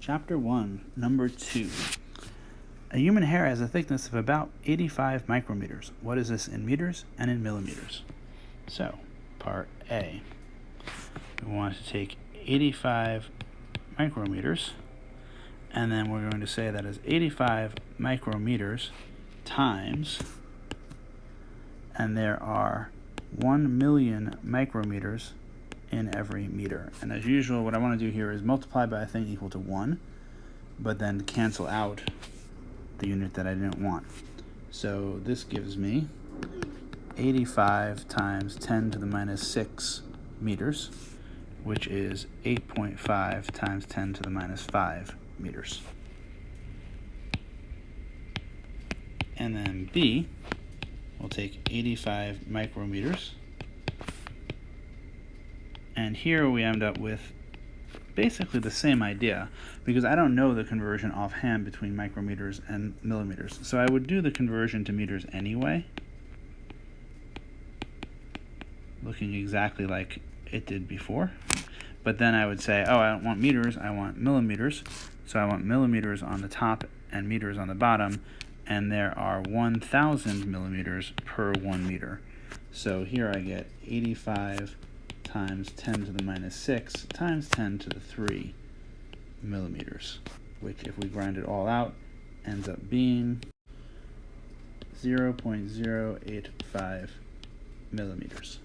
Chapter 1, Number 2. A human hair has a thickness of about 85 micrometers. What is this in meters and in millimeters? So, part A. We want to take 85 micrometers, and then we're going to say that is 85 micrometers times, and there are 1 million micrometers in every meter. And as usual, what I want to do here is multiply by a thing equal to 1, but then cancel out the unit that I didn't want. So this gives me 85 times 10 to the minus 6 meters, which is 8.5 times 10 to the minus 5 meters. And then B, we'll take 85 micrometers. And here we end up with basically the same idea, because I don't know the conversion offhand between micrometers and millimeters. So I would do the conversion to meters anyway, looking exactly like it did before. But then I would say, oh, I don't want meters, I want millimeters. So I want millimeters on the top and meters on the bottom, and there are 1,000 millimeters per 1 meter. So here I get 85 times 10 to the minus 6 times 10 to the 3 millimeters, which, if we grind it all out, ends up being 0.085 millimeters.